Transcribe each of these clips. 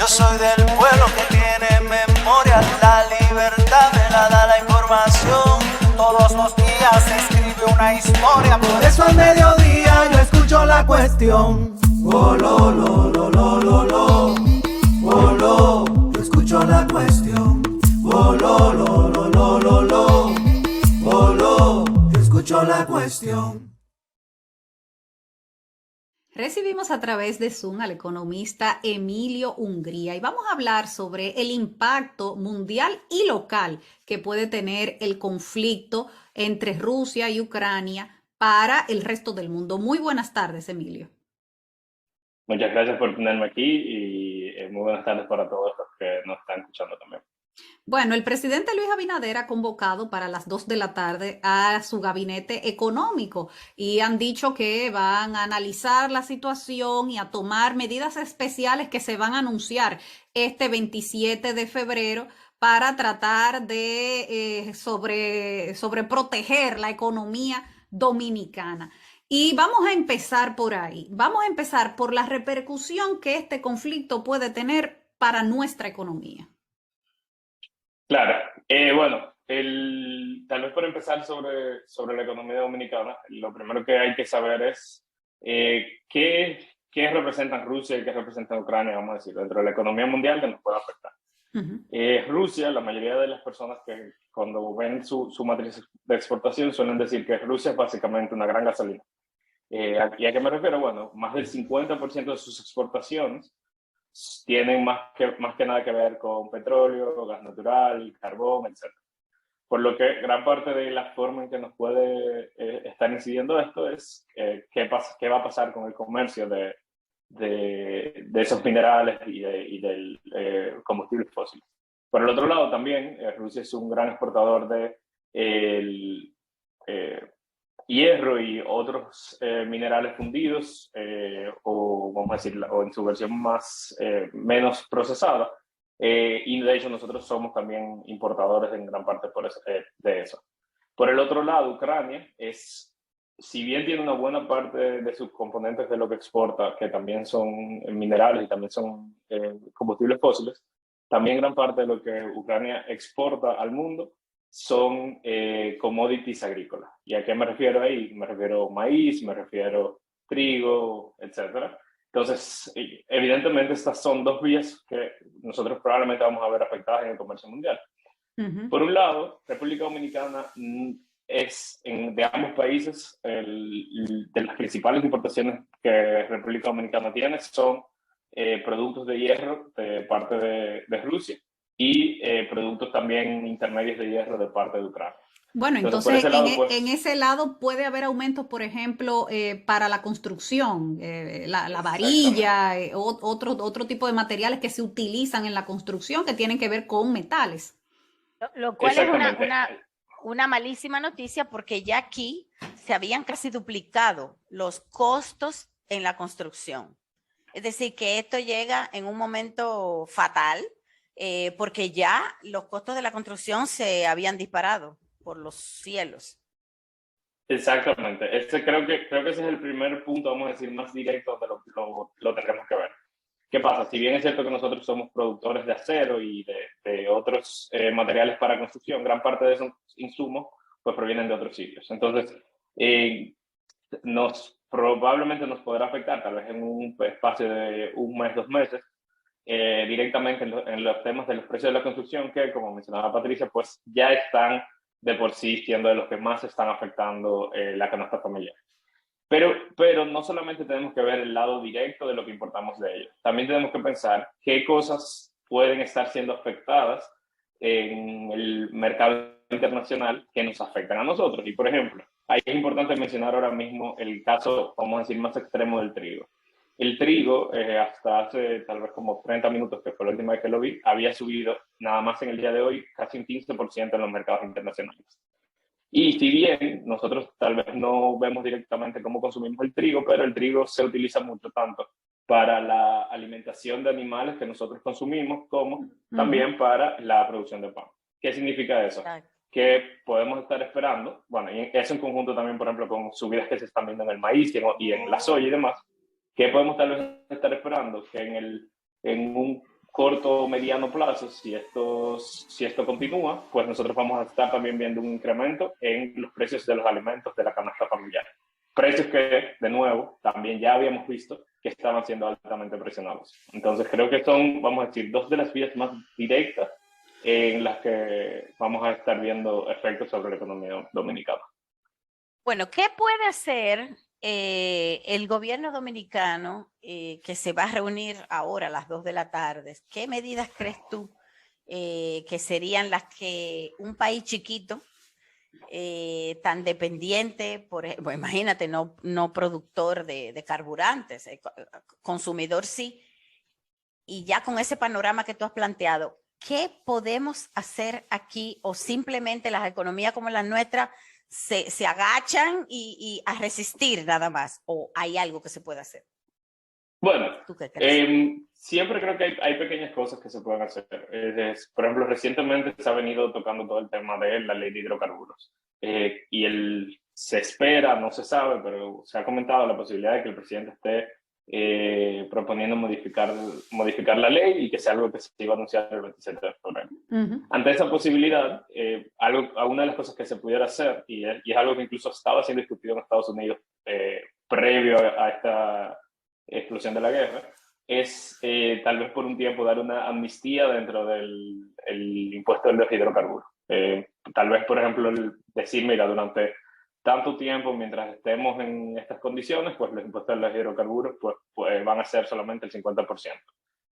Yo soy del pueblo que tiene memoria, la libertad me la da la información. Todos los días se escribe una historia, por eso al mediodía yo escucho la cuestión. Oh, lo, lo. Oh, lo, yo escucho la cuestión. Oh, lo. Oh, lo, yo escucho la cuestión. Recibimos a través de Zoom al economista Emilio Hungría y vamos a hablar sobre el impacto mundial y local que puede tener el conflicto entre Rusia y Ucrania para el resto del mundo. Muy buenas tardes, Emilio. Muchas gracias por tenerme aquí y muy buenas tardes para todos los que nos están escuchando también. Bueno, el presidente Luis Abinader ha convocado para las 2 de la tarde a su gabinete económico y han dicho que van a analizar la situación y a tomar medidas especiales que se van a anunciar este 27 de febrero para tratar de sobre proteger la economía dominicana. Y vamos a empezar por ahí. Vamos a empezar por la repercusión que este conflicto puede tener para nuestra economía. Claro, bueno, tal vez por empezar sobre la economía dominicana, lo primero que hay que saber es qué representan Rusia y qué representan Ucrania, vamos a decir, dentro de la economía mundial que nos puede afectar. Rusia, la mayoría de las personas que cuando ven su matriz de exportación suelen decir que Rusia es básicamente una gran gasolina. ¿Y a qué me refiero? Bueno, más del 50% de sus exportaciones tienen más que nada que ver con petróleo, gas natural, carbón, etc. Por lo que gran parte de la forma en que nos puede estar incidiendo esto es qué va a pasar con el comercio de esos minerales y del combustibles fósiles. Por el otro lado también, Rusia es un gran exportador de hierro y otros minerales fundidos, o vamos a decir, o en su versión menos procesada, y de hecho nosotros somos también importadores en gran parte de eso. Por el otro lado, Ucrania si bien tiene una buena parte de sus componentes de lo que exporta, que también son minerales y también son combustibles fósiles, también gran parte de lo que Ucrania exporta al mundo son commodities agrícolas. ¿Y a qué me refiero ahí? Me refiero a maíz, me refiero a trigo, etc. Entonces, evidentemente estas son dos vías que nosotros probablemente vamos a ver afectadas en el comercio mundial. Por un lado, República Dominicana es de ambos países, de las principales importaciones que República Dominicana tiene son productos de hierro de parte de Rusia y productos también intermedios de hierro de parte de Ucrania. Bueno, Entonces por entonces ese lado, en ese lado puede haber aumentos, por ejemplo, para la construcción, la varilla, otro tipo de materiales que se utilizan en la construcción que tienen que ver con metales. Lo cual es una malísima noticia porque ya aquí se habían casi duplicado los costos en la construcción. Es decir, que esto llega en un momento fatal porque ya los costos de la construcción se habían disparado por los cielos. Exactamente. Creo que ese es el primer punto, vamos a decir, más directo donde lo tendremos que ver. ¿Qué pasa? Si bien es cierto que nosotros somos productores de acero y de otros materiales para construcción, gran parte de esos insumos pues provienen de otros sitios. Entonces, probablemente nos podrá afectar, tal vez en un espacio de un mes, 2 meses, directamente en los temas de los precios de la construcción, que como mencionaba Patricia, pues ya están de por sí siendo de los que más están afectando la canasta familiar. Pero no solamente tenemos que ver el lado directo de lo que importamos de ellos, también tenemos que pensar qué cosas pueden estar siendo afectadas en el mercado internacional que nos afectan a nosotros. Y por ejemplo, ahí es importante mencionar ahora mismo el caso, vamos a decir, más extremo del trigo. El trigo, hasta hace tal vez como 30 minutos, que fue la última vez que lo vi, había subido nada más en el día de hoy casi un 15% en los mercados internacionales. Y si bien nosotros tal vez no vemos directamente cómo consumimos el trigo, pero el trigo se utiliza mucho tanto para la alimentación de animales que nosotros consumimos, como también para la producción de pan. ¿Qué significa eso? Que podemos estar esperando, bueno, y eso en conjunto también, por ejemplo, con subidas que se están viendo en el maíz y en la soya y demás, que podemos tal vez estar esperando que en un corto o mediano plazo, si esto continúa, pues nosotros vamos a estar también viendo un incremento en los precios de los alimentos de la canasta familiar. Precios que, de nuevo, también ya habíamos visto que estaban siendo altamente presionados. Entonces creo que son, vamos a decir, dos de las vías más directas en las que vamos a estar viendo efectos sobre la economía dominicana. Bueno, ¿qué puede hacer el gobierno dominicano que se va a reunir ahora a las 2 de la tarde? ¿Qué medidas crees tú que serían las que un país chiquito, tan dependiente, bueno, imagínate, no productor de carburantes, consumidor sí, y ya con ese panorama que tú has planteado, ¿qué podemos hacer aquí? O simplemente las economías como la nuestra se agachan y a resistir nada más, o hay algo que se puede hacer. Bueno, ¿Tú qué crees? siempre creo que hay pequeñas cosas que se pueden hacer. Por ejemplo, recientemente se ha venido tocando todo el tema de la ley de hidrocarburos. Y se espera, no se sabe, pero se ha comentado la posibilidad de que el presidente esté proponiendo modificar la ley y que sea algo que se iba a anunciar el 27 de febrero. Ante esa posibilidad, una de las cosas que se pudiera hacer, y es algo que incluso estaba siendo discutido en Estados Unidos previo a esta explosión de la guerra, es tal vez por un tiempo dar una amnistía dentro del impuesto de los hidrocarburos. Tal vez, por ejemplo, decir, mira, durante tanto tiempo, mientras estemos en estas condiciones, pues los impuestos de los hidrocarburos pues van a ser solamente el 50%.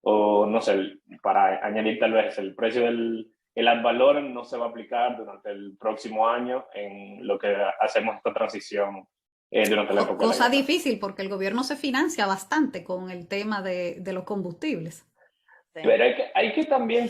O no sé, para añadir tal vez el precio el ad valorem no se va a aplicar durante el próximo año en lo que hacemos esta transición durante la época. Cosa difícil porque el gobierno se financia bastante con el tema de los combustibles. Pero hay que también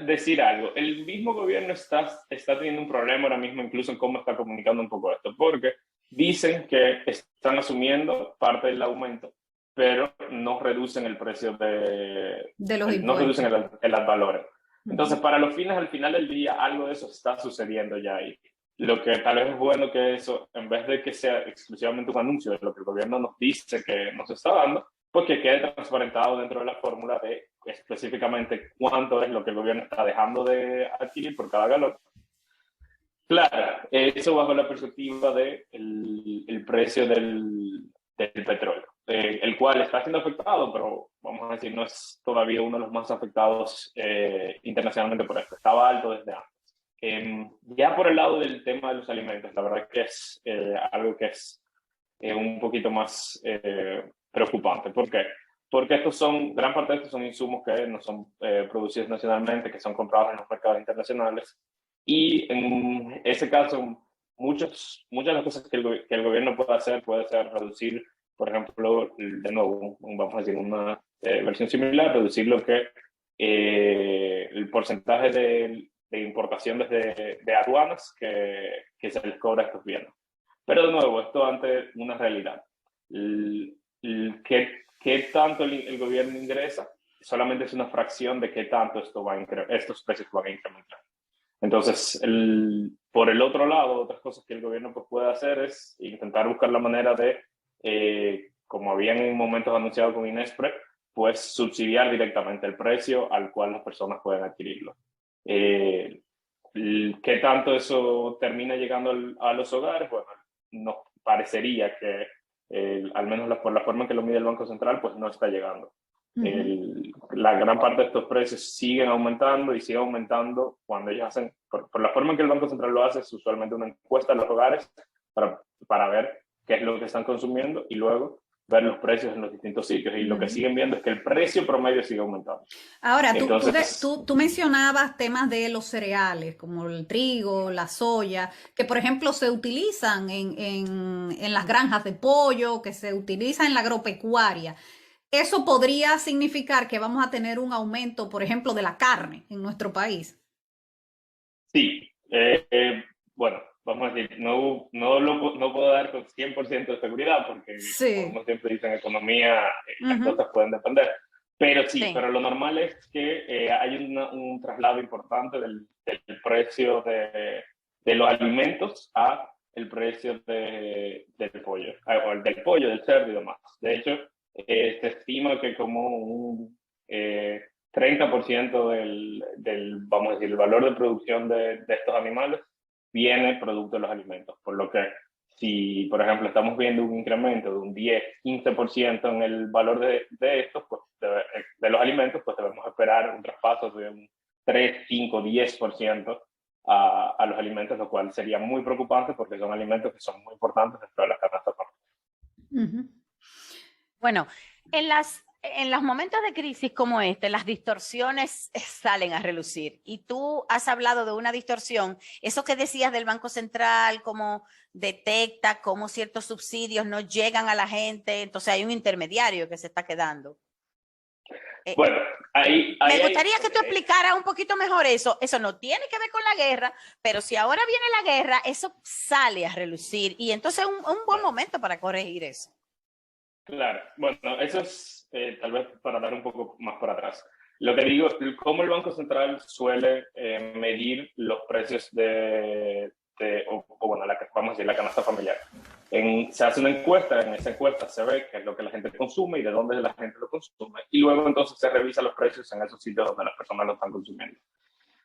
decir algo. El mismo gobierno está teniendo un problema ahora mismo, incluso en cómo está comunicando un poco esto, porque dicen que están asumiendo parte del aumento, pero no reducen el precio de los impuestos. No reducen el ad valorem. Entonces, para los fines, al final del día, algo de eso está sucediendo ya ahí. Lo que tal vez es bueno que eso, en vez de que sea exclusivamente un anuncio de lo que el gobierno nos dice que nos está dando, pues que quede transparentado dentro de la fórmula de específicamente cuánto es lo que el gobierno está dejando de adquirir por cada galón. Claro, eso bajo la perspectiva del precio del petróleo, el cual está siendo afectado, pero vamos a decir, no es todavía uno de los más afectados internacionalmente por esto. Estaba alto desde antes. Ya por el lado del tema de los alimentos, la verdad que es algo que es un poquito más preocupante. ¿Por qué? Porque gran parte de estos son insumos que no son producidos nacionalmente, que son comprados en los mercados internacionales. Y en ese caso, muchas de las cosas que el gobierno puede ser reducir, por ejemplo, de nuevo, vamos a decir una versión similar, reducir el porcentaje de importación de aduanas que se les cobra a estos bienes. Pero de nuevo, esto ante una realidad. ¿Qué tanto el gobierno ingresa? Solamente es una fracción de qué tanto estos precios van a incrementar. Entonces, por el otro lado, otras cosas que el gobierno puede hacer es intentar buscar la manera de, como habían en momentos anunciado con Inespre, pues subsidiar directamente el precio al cual las personas pueden adquirirlo. ¿Qué tanto eso termina llegando a los hogares? Bueno, nos parecería que al menos por la forma en que lo mide el Banco Central, pues no está llegando. La gran parte de estos precios siguen aumentando y siguen aumentando cuando ellos hacen, por la forma en que el Banco Central lo hace, es usualmente una encuesta a los hogares para ver qué es lo que están consumiendo y luego ver los precios en los distintos sitios. Y lo que siguen viendo es que el precio promedio sigue aumentando. Ahora, tú mencionabas temas de los cereales, como el trigo, la soya, que por ejemplo se utilizan en las granjas de pollo, que se utiliza en la agropecuaria. ¿Eso podría significar que vamos a tener un aumento, por ejemplo, de la carne en nuestro país? Sí. Bueno, vamos a decir, no puedo dar con 100% de seguridad porque, como siempre dicen, en economía las cosas pueden depender. Pero sí, pero lo normal es que hay un traslado importante del precio de los alimentos a el precio del pollo, o el del pollo, del cerdo y demás. De hecho, se estima que como 30% vamos a decir, el valor de producción de estos animales viene producto de los alimentos. Por lo que si, por ejemplo, estamos viendo un incremento de un 10-15% en el valor de estos, pues de los alimentos, pues debemos esperar un traspaso de un 3, 5, 10% a los alimentos, lo cual sería muy preocupante porque son alimentos que son muy importantes dentro de la canasta familiar. Bueno, en los momentos de crisis como este, las distorsiones salen a relucir. Y tú has hablado de una distorsión, eso que decías del Banco Central, cómo detecta cómo ciertos subsidios no llegan a la gente, entonces hay un intermediario que se está quedando. Bueno, me gustaría que tú explicaras un poquito mejor eso. Eso no tiene que ver con la guerra, pero si ahora viene la guerra, eso sale a relucir y entonces es un buen momento para corregir eso. Claro, bueno, eso es tal vez para dar un poco más para atrás. Lo que digo, cómo el Banco Central suele medir los precios bueno, vamos a decir, la canasta familiar. Se hace una encuesta, en esa encuesta se ve qué es lo que la gente consume y de dónde la gente lo consume, y luego entonces se revisa los precios en esos sitios donde las personas lo están consumiendo.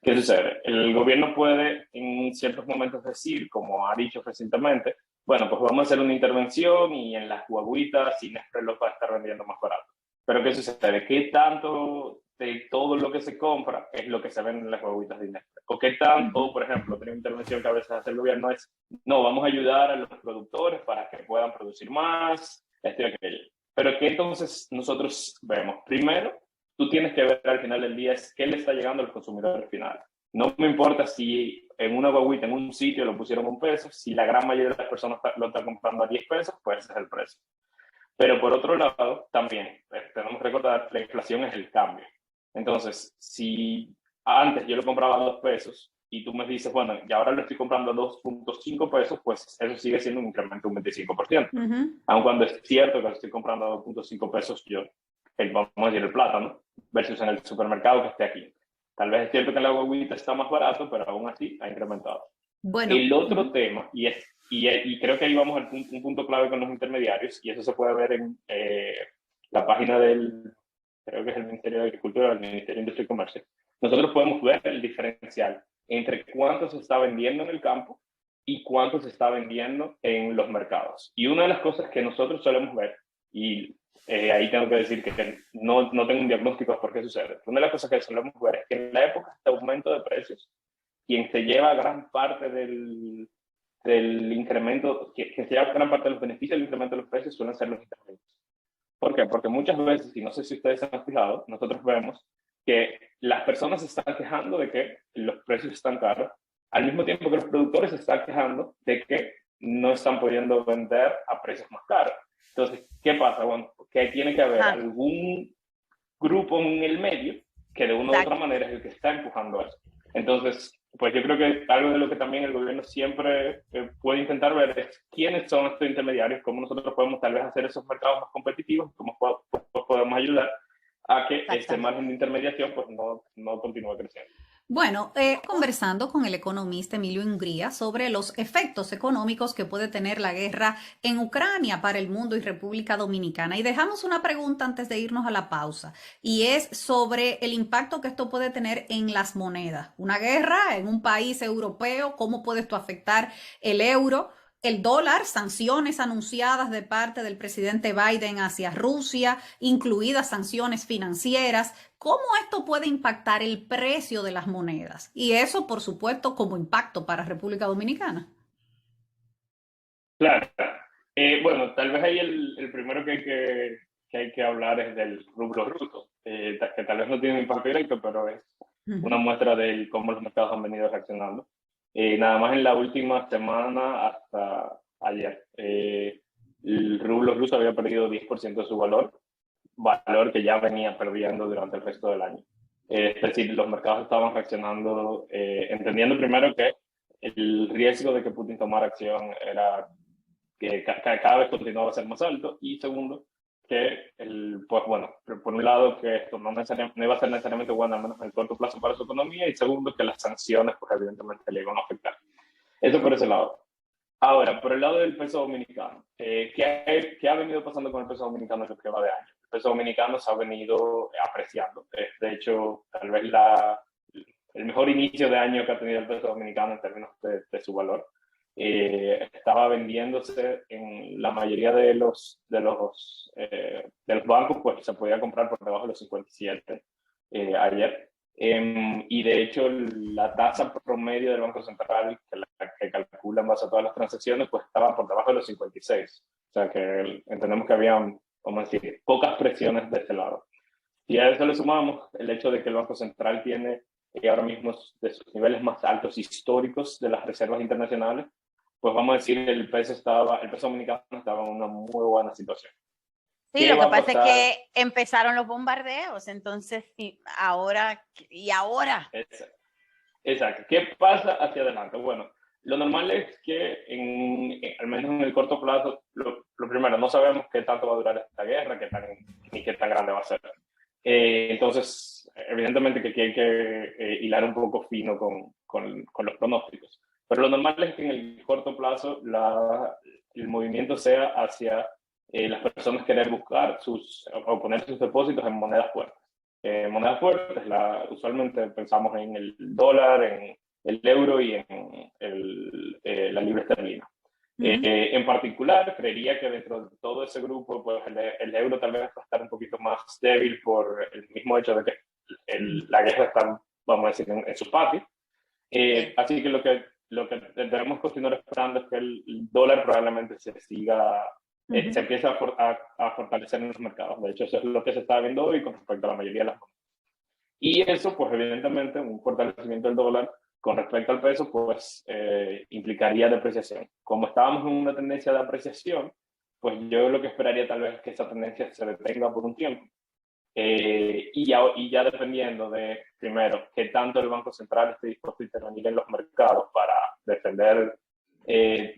¿Qué sucede? El gobierno puede en ciertos momentos decir, como ha dicho recientemente, bueno, pues vamos a hacer una intervención y en las guaguitas Nestlé los va a estar vendiendo más barato. Pero ¿qué sucede? ¿Qué tanto de todo lo que se compra es lo que se vende en las guaguitas de Nestlé? ¿O qué tanto, por ejemplo, otra intervención que a veces hace el gobierno es, no, vamos a ayudar a los productores para que puedan producir más, esto y aquello? Pero ¿qué entonces nosotros vemos? Primero, tú tienes que ver al final del día es qué le está llegando al consumidor final. No me importa si en una guaguita, en un sitio lo pusieron $1, si la gran mayoría de las personas lo están comprando a $10, pues ese es el precio. Pero por otro lado, también tenemos que recordar, la inflación es el cambio. Entonces, si antes yo lo compraba a $2 y tú me dices, bueno, y ahora lo estoy comprando a $2.5, pues eso sigue siendo un incremento de un 25%. Aun cuando es cierto que lo estoy comprando a $2.5 yo, vamos a decir el plátano, versus en el supermercado que esté aquí. Tal vez es cierto que la guaguita está más barato, pero aún así ha incrementado. Bueno. El otro tema, y creo que ahí vamos al un punto clave con los intermediarios, y eso se puede ver en la página creo que es el Ministerio de Agricultura, el Ministerio de Industria y Comercio. Nosotros podemos ver el diferencial entre cuánto se está vendiendo en el campo y cuánto se está vendiendo en los mercados. Y una de las cosas que nosotros solemos ver, y ahí tengo que decir que no tengo un diagnóstico de por qué sucede. Una de las cosas que solemos ver es que en la época de aumento de precios, quien se lleva gran parte del incremento, quien se lleva gran parte de los beneficios del incremento de los precios suelen ser los intermediarios. ¿Por qué? Porque muchas veces, y no sé si ustedes se han fijado, nosotros vemos que las personas se están quejando de que los precios están caros, al mismo tiempo que los productores se están quejando de que no están pudiendo vender a precios más caros. Entonces, ¿qué pasa? Bueno, que tiene que haber algún grupo en el medio que de una u otra manera es el que está empujando eso. Entonces, pues yo creo que algo de lo que también el gobierno siempre puede intentar ver es quiénes son estos intermediarios, cómo nosotros podemos tal vez hacer esos mercados más competitivos, cómo podemos ayudar a que este margen de intermediación pues no continúe creciendo. Bueno, conversando con el economista Emilio Hungría sobre los efectos económicos que puede tener la guerra en Ucrania para el mundo y República Dominicana. Y dejamos una pregunta antes de irnos a la pausa, y es sobre el impacto que esto puede tener en las monedas. Una guerra en un país europeo, ¿cómo puede esto afectar el euro? El dólar, sanciones anunciadas de parte del presidente Biden hacia Rusia, incluidas sanciones financieras. ¿Cómo esto puede impactar el precio de las monedas? Y eso, por supuesto, como impacto para República Dominicana. Claro. Bueno, tal vez ahí el primero que hay que hablar es del rublo ruso, que tal vez no tiene un impacto directo, pero es una muestra de cómo los mercados han venido reaccionando. Nada más en la última semana hasta ayer, el rublo ruso había perdido 10% de su valor que ya venía perdiendo durante el resto del año. Es decir, los mercados estaban reaccionando, entendiendo primero que el riesgo de que Putin tomara acción era que cada vez continuaba a ser más alto, y segundo, que pues bueno, por un lado que esto no iba a ser necesariamente bueno, al menos en el corto plazo, para su economía, y segundo que las sanciones pues evidentemente le iban a afectar. Eso por ese lado. Ahora, por el lado del peso dominicano, ¿qué ha venido pasando con el peso dominicano en lo que va de año? peso dominicano se ha venido apreciando. De hecho, tal vez el mejor inicio de año que ha tenido el peso dominicano en términos de su valor. Estaba vendiéndose en la mayoría de los bancos, pues se podía comprar por debajo de los 57 ayer. Y de hecho la tasa promedio del Banco Central, que calcula en base a todas las transacciones, pues estaba por debajo de los 56. O sea que entendemos que había, vamos a decir, pocas presiones de este lado. Y a eso le sumamos el hecho de que el Banco Central tiene ahora mismo de sus niveles más altos históricos de las reservas internacionales, pues vamos a decir el peso dominicano estaba en una muy buena situación. Sí, lo que pasa es que empezaron los bombardeos, entonces, y ahora. Exacto. ¿Qué pasa hacia adelante? Bueno, lo normal es que al menos en el corto plazo, lo primero, no sabemos qué tanto va a durar esta guerra, ni qué tan grande va a ser. Entonces, evidentemente que aquí hay que hilar un poco fino con los pronósticos. Pero lo normal es que en el corto plazo el movimiento sea hacia las personas querer buscar o poner sus depósitos en monedas fuertes. Monedas fuertes, usualmente pensamos en el dólar, en el euro y en la libra esterlina. En particular, creería que dentro de todo ese grupo, pues el euro tal vez va a estar un poquito más débil por el mismo hecho de que la guerra está, vamos a decir, en su patio. Así que lo que debemos continuar esperando es que el dólar probablemente se empiece a fortalecer en los mercados. De hecho, eso es lo que se está viendo hoy con respecto a la mayoría de las monedas. Y eso, pues evidentemente, un fortalecimiento del dólar con respecto al peso, pues implicaría depreciación. Como estábamos en una tendencia de apreciación, pues yo lo que esperaría tal vez es que esa tendencia se detenga por un tiempo. Y ya dependiendo de, primero, qué tanto el Banco Central esté dispuesto a intervenir en los mercados para defender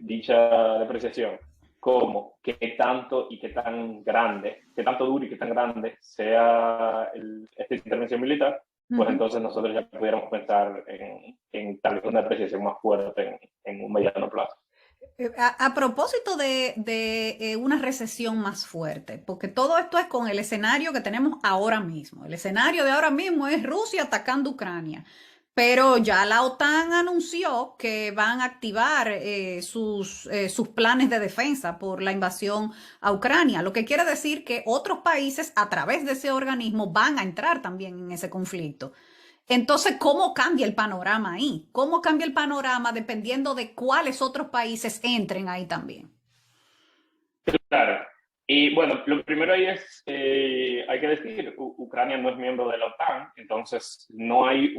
dicha depreciación, como qué tanto y qué tan grande, qué tanto duro y qué tan grande sea esta intervención militar, pues entonces nosotros ya pudiéramos pensar en tal vez una depreciación más fuerte en un mediano plazo. A propósito de una recesión más fuerte, porque todo esto es con el escenario que tenemos ahora mismo. El escenario de ahora mismo es Rusia atacando Ucrania, pero ya la OTAN anunció que van a activar sus planes de defensa por la invasión a Ucrania, lo que quiere decir que otros países a través de ese organismo van a entrar también en ese conflicto. Entonces, ¿cómo cambia el panorama ahí? ¿Cómo cambia el panorama dependiendo de cuáles otros países entren ahí también? Claro. Y bueno, lo primero ahí es, hay que decir, Ucrania no es miembro de la OTAN, entonces no hay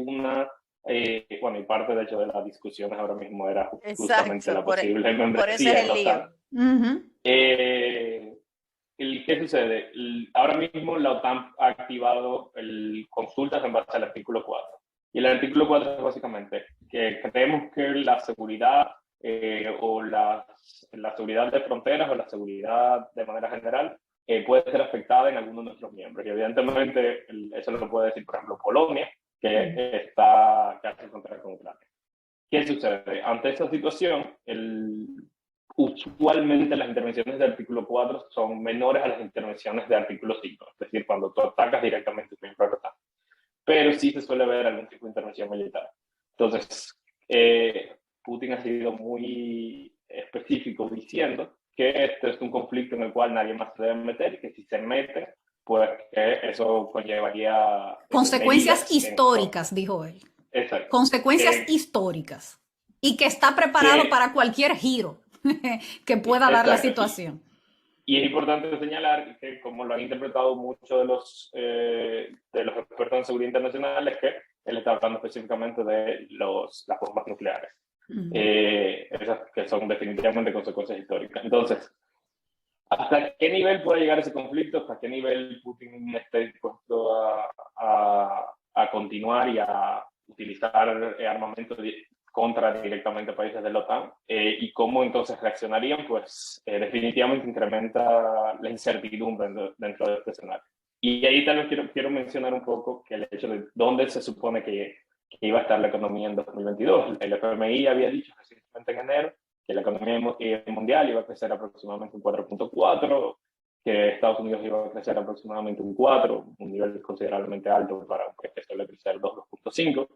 bueno, y parte de hecho de las discusiones ahora mismo era justamente la posible membresía de la OTAN. ¿Qué sucede? Ahora mismo la OTAN ha activado consultas en base al artículo 4. Y el artículo 4 es básicamente que creemos que la seguridad o la seguridad de fronteras o la seguridad de manera general puede ser afectada en alguno de nuestros miembros. Y evidentemente eso lo puede decir, por ejemplo, Polonia, que hace frontera con Ucrania. ¿Qué sucede? Ante esta situación, usualmente las intervenciones del artículo 4 son menores a las intervenciones del artículo 5, es decir, cuando tú atacas directamente a tu miembro de la OTAN. Pero sí se suele ver algún tipo de intervención militar. Entonces, Putin ha sido muy específico diciendo que este es un conflicto en el cual nadie más se debe meter y que si se mete, pues que eso conllevaría consecuencias históricas, dijo él. Exacto. Consecuencias históricas. Y que está preparado para cualquier giro que pueda dar la situación. Y es importante señalar que, como lo han interpretado muchos de los expertos en seguridad internacional, es que él está hablando específicamente de las bombas nucleares, esas que son definitivamente consecuencias históricas. Entonces, ¿hasta qué nivel puede llegar ese conflicto? ¿Hasta qué nivel Putin esté dispuesto a continuar y a utilizar armamento contra directamente países de la OTAN? ¿Y cómo entonces reaccionarían? Pues definitivamente incrementa la incertidumbre dentro de este escenario. Y ahí tal vez quiero mencionar un poco que el hecho de dónde se supone que iba a estar la economía en 2022. El FMI había dicho recientemente en enero que la economía mundial iba a crecer aproximadamente un 4.4, que Estados Unidos iba a crecer aproximadamente un 4, un nivel considerablemente alto para un país que suele crecer 2,5.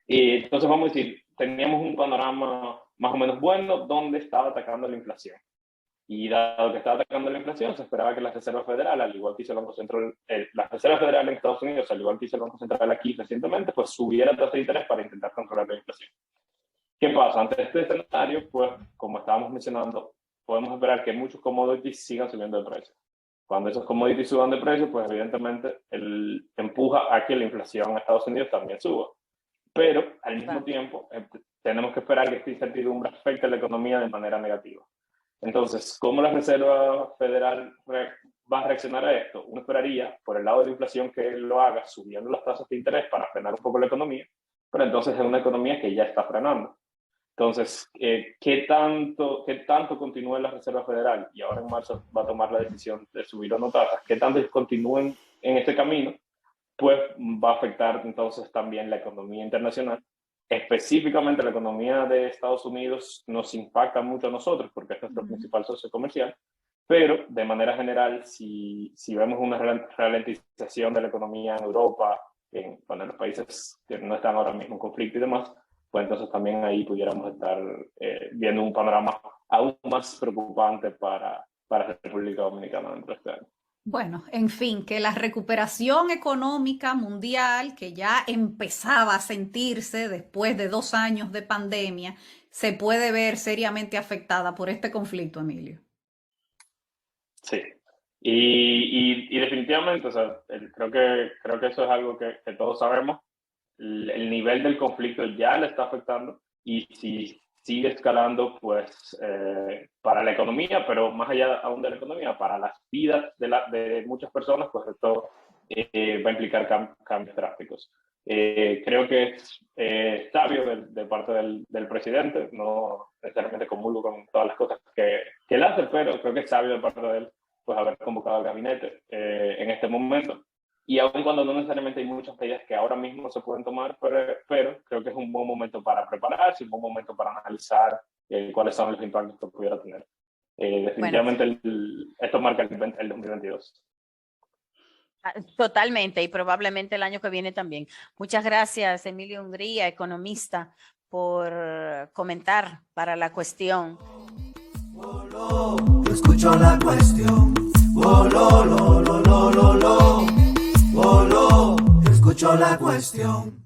Y entonces vamos a decir, teníamos un panorama más o menos bueno donde estaba atacando la inflación. Y dado que estaba atacando la inflación, se esperaba que la Reserva Federal, al igual que hizo el Banco Central, la Reserva Federal en Estados Unidos, al igual que hizo el Banco Central aquí recientemente, pues subiera tasa de interés para intentar controlar la inflación. ¿Qué pasa? Ante este escenario, pues, como estábamos mencionando, podemos esperar que muchos commodities sigan subiendo de precio. Cuando esos commodities suban de precio, pues evidentemente empuja a que la inflación en Estados Unidos también suba. Pero al mismo tiempo, tenemos que esperar que esta incertidumbre afecte a la economía de manera negativa. Entonces, ¿cómo la Reserva Federal va a reaccionar a esto? Uno esperaría, por el lado de la inflación, que lo haga subiendo las tasas de interés para frenar un poco la economía, pero entonces es una economía que ya está frenando. Entonces, ¿qué tanto continúe la Reserva Federal? Y ahora en marzo va a tomar la decisión de subir o no tasas. ¿Qué tanto continúen en este camino? Pues va a afectar entonces también la economía internacional. Específicamente la economía de Estados Unidos nos impacta mucho a nosotros porque es nuestro principal socio comercial, pero de manera general, si vemos una ralentización de la economía en Europa, en los países que no están ahora mismo en conflicto y demás, pues entonces también ahí pudiéramos estar viendo un panorama aún más preocupante para la República Dominicana dentro de este año. Bueno, en fin, que la recuperación económica mundial, que ya empezaba a sentirse después de 2 años de pandemia, se puede ver seriamente afectada por este conflicto, Emilio. Sí, y definitivamente, o sea, creo que eso es algo que todos sabemos. El nivel del conflicto ya le está afectando y si sigue escalando, pues para la economía, pero más allá aún de la economía, para las vidas de muchas personas, pues esto va a implicar cambios drásticos. Creo que es sabio de parte del presidente, no necesariamente comulgo con todas las cosas que él hace, pero creo que es sabio de parte de él pues haber convocado al gabinete en este momento. Y aun cuando no necesariamente hay muchas medidas que ahora mismo se pueden tomar, pero creo que es un buen momento para prepararse, un buen momento para analizar cuáles son los impactos que pudiera tener. Definitivamente esto marca el 2022. Totalmente, y probablemente el año que viene también. Muchas gracias, Emilio Hungría, economista, por comentar para La Cuestión. Yo escucho La Cuestión. Yo escucho La Cuestión.